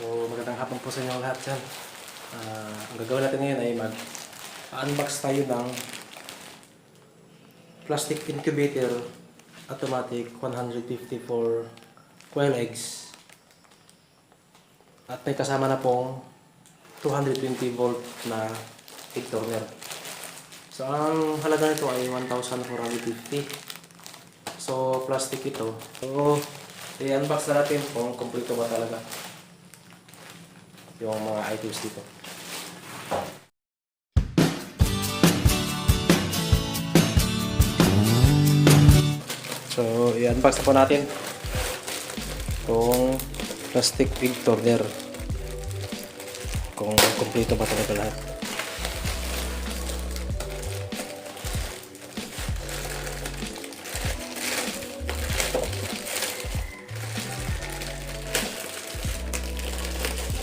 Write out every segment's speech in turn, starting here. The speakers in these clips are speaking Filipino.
So magandang hapon po sa inyo lahat dyan. Ang gagawin natin ngayon ay mag-unbox tayo ng plastic incubator automatic 154 quail eggs. At may kasama na pong 220 volt na egg turner. So ang halaga nito ay 1,450. So plastic ito. So i-unbox na natin kung kompleto ba talaga yung mga items dito. So i-unbox na po natin itong plastic egg turner kung kompleto ba talaga lahat.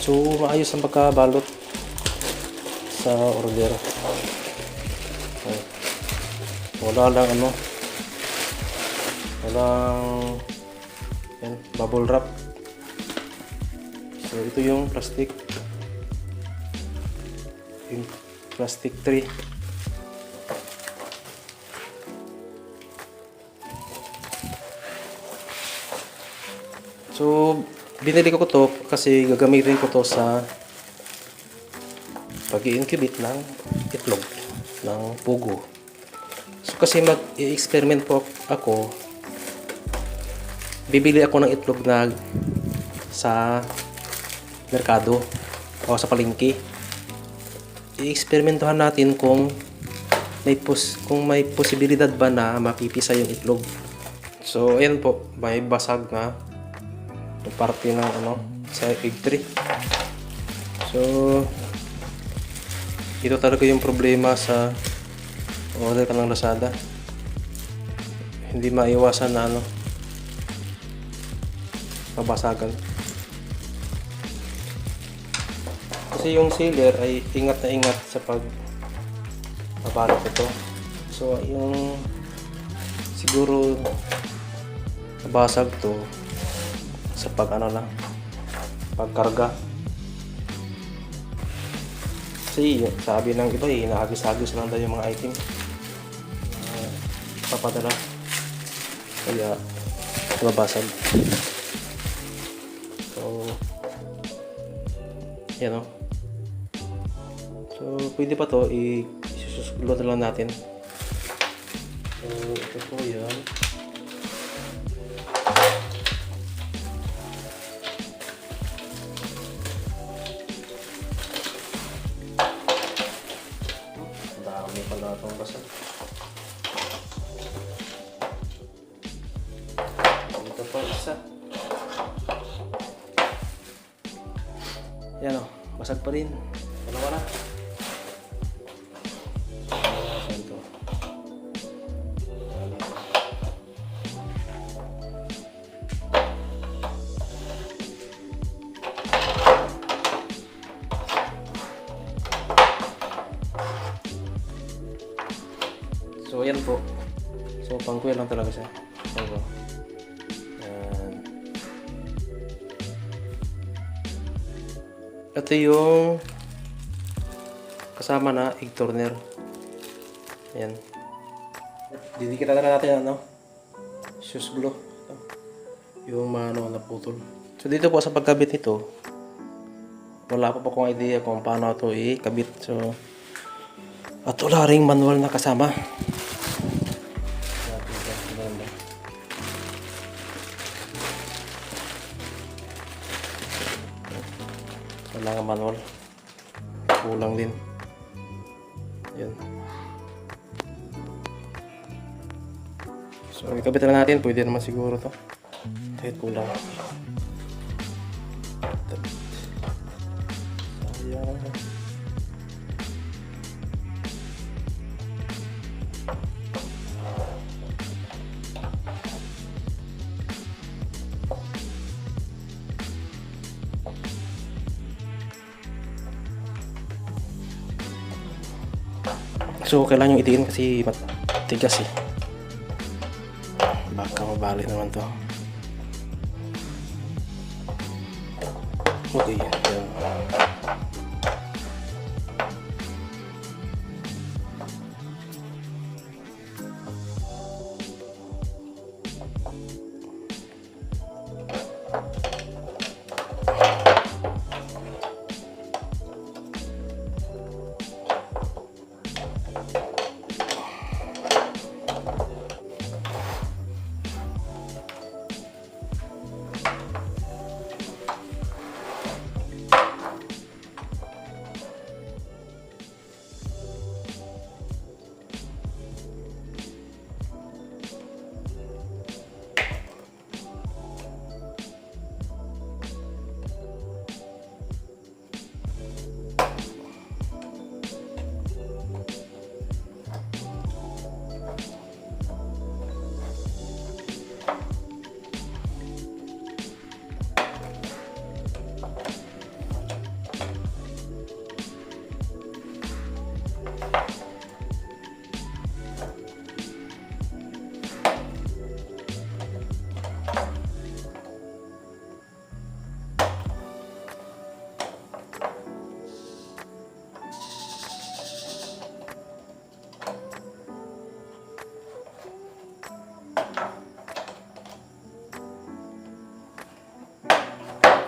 So, maayos ang pagkabalot sa order. Wala lang walang bubble wrap. So, ito yung plastic tray. So, binili ko to kasi gagamitin ko to sa pag-i-incubate ng itlog ng pugo. So kasi mag-i-experiment po ako, bibili ako ng itlog na sa merkado o sa palengke. I-experimentuhan natin kung may posibilidad ba na mapipisa yung itlog. So ayan po, may basag na parte ng sa egg tray. So ito talaga yung problema sa order ka ng Lazada. Hindi maiwasan na mabasagan. Kasi yung sealer ay ingat na ingat sa pagbabalot ito. So yung siguro nabasag to sa pagkarga. Kasi sabi ng iba hinahagis-hagis lang daw yung mga item papadala, kaya mabasag. So yan so pwede pa to isusuglot lang natin. So ito po yan. Dami pala itong basag. Ito po isa. Yan basag pa rin. Dalawa na. Saan ito? So ayan po. So pang-quail lang talaga siya. Ayan. Ito yung kasama na egg turner. Ayan. Didikitan na natin shoes glue. Yung na putol. So dito po sa pagkabit nito, wala pa po akong idea kung paano ito ikabit. So at wala ring manual na kasama. Wala nga manual. Kulang din. Yan. So ikabit na natin. Pwede naman siguro to. Kahit kulang. Ayan. So kailangan yung itiin kasi matigas baka mabali naman to. Okay, yan.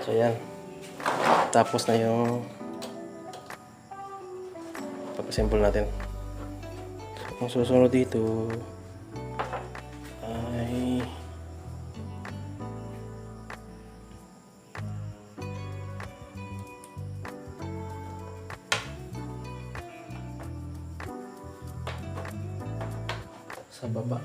So yan. Tapos na yung pag-assemble natin. So, ang susunod dito ay sa baba.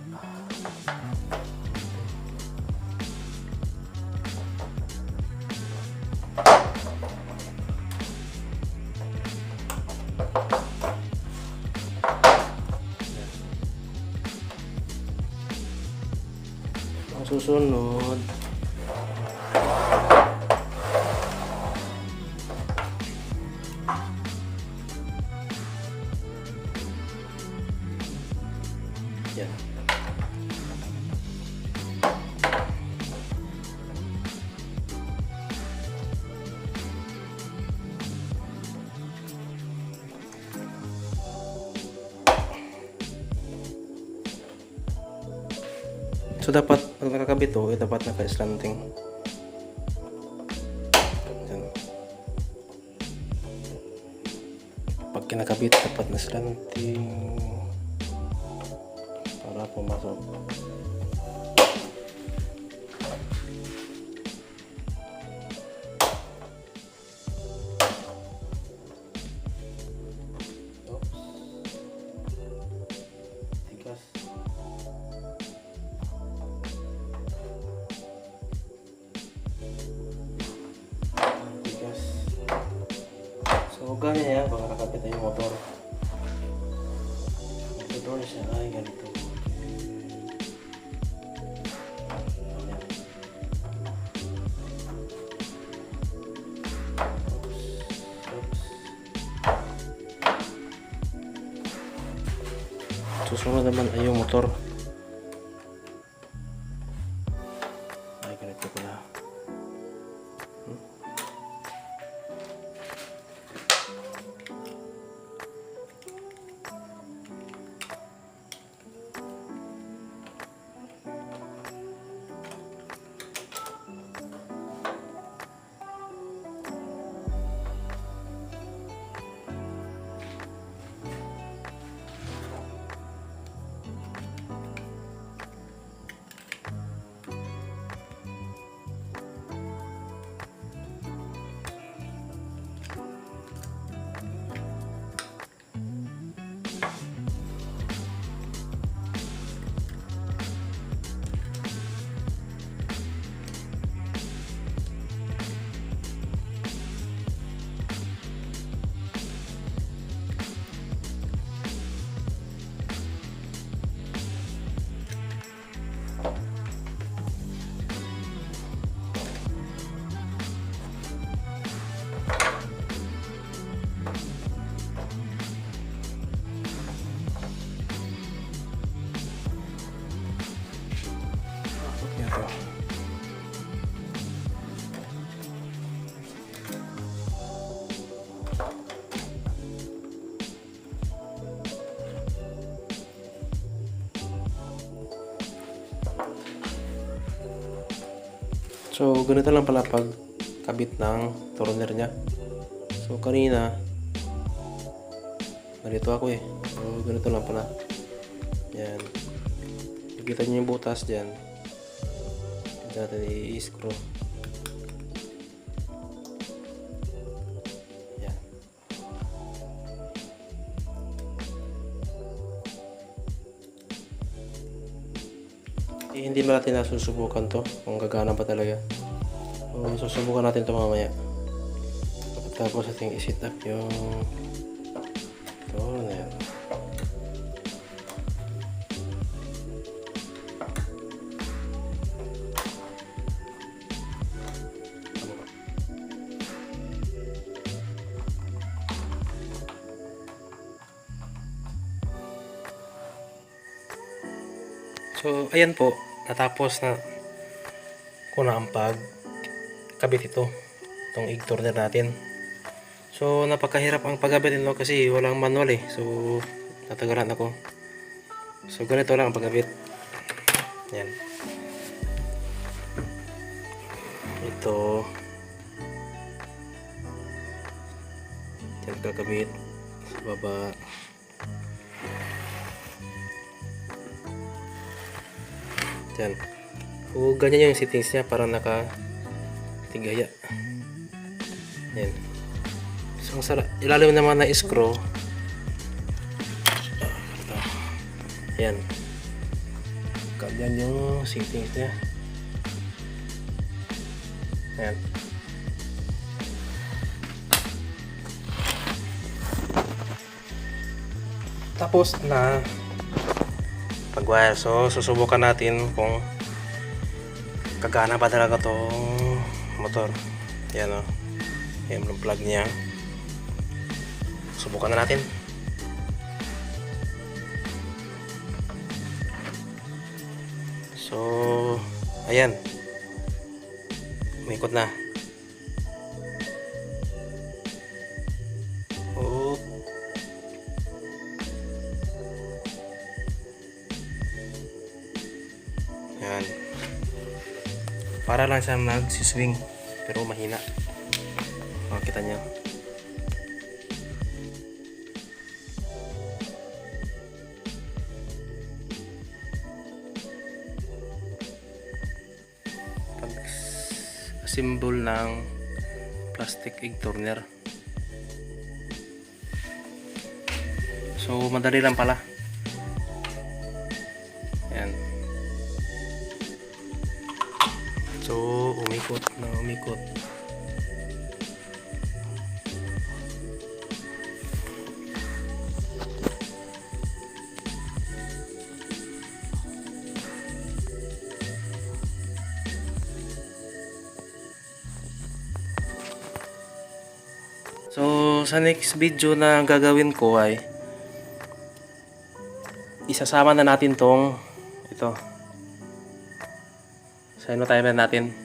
Ang susunod yan. So dapat pag nakakabit to, dapat naka-slanting. Yan. Pag kinakabit, dapat na slanting para pumasok. Oops. Tigas. So, ganyan yan pag nakakapit na yung motor. Motor siya ay ganito. Ganyan. Oops. Susunod naman ay yung motor. Ay ganito pala. So, ganito lang pala pag kabit ng turner niya. So, kanina ganito ako eh. So, ganito lang pala. Yan. Nakikita niyo yung butas dyan. Diyan natin i-screw. Yan. Hindi ba natin nasusubukan to kung gagana ba talaga. So, susubukan natin to mamaya. Tapos ating i-set up yung turner. So, ayan po, natapos na ko na ang pagkabit itong egg turner natin. So, napakahirap ang pagkabit nito kasi walang manual eh. So, natagalan ako. So, ganito lang ang pagkabit. Yan. Ito. Yan kakabit sa baba. Yan. O ganyan yung settings niya para naka-tigaya. Yan. So, ilalim naman na screw. Yan. Ganyan yung settings niya. Yan. Tapos na pag-wire. So, susubukan natin kung kagana ba talaga tong motor. Yan o. Yan yung plug niya. Subukan na natin. So, ayan. Umikot na. Oh. Yan. Para lang siya mag-swing pero mahina. Kita niyo. Pag-assemble ng plastic egg turner. So, madali lang pala. Yan. So, umikot na umikot. So, sa next video na gagawin ko ay isasama na natin tong ito. Sa timer natin.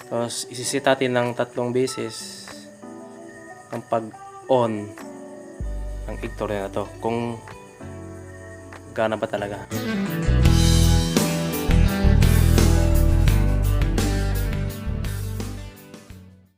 Tapos, isisit natin ng 3 beses ang pag-on ng egg turner na to. Kung gana ba talaga.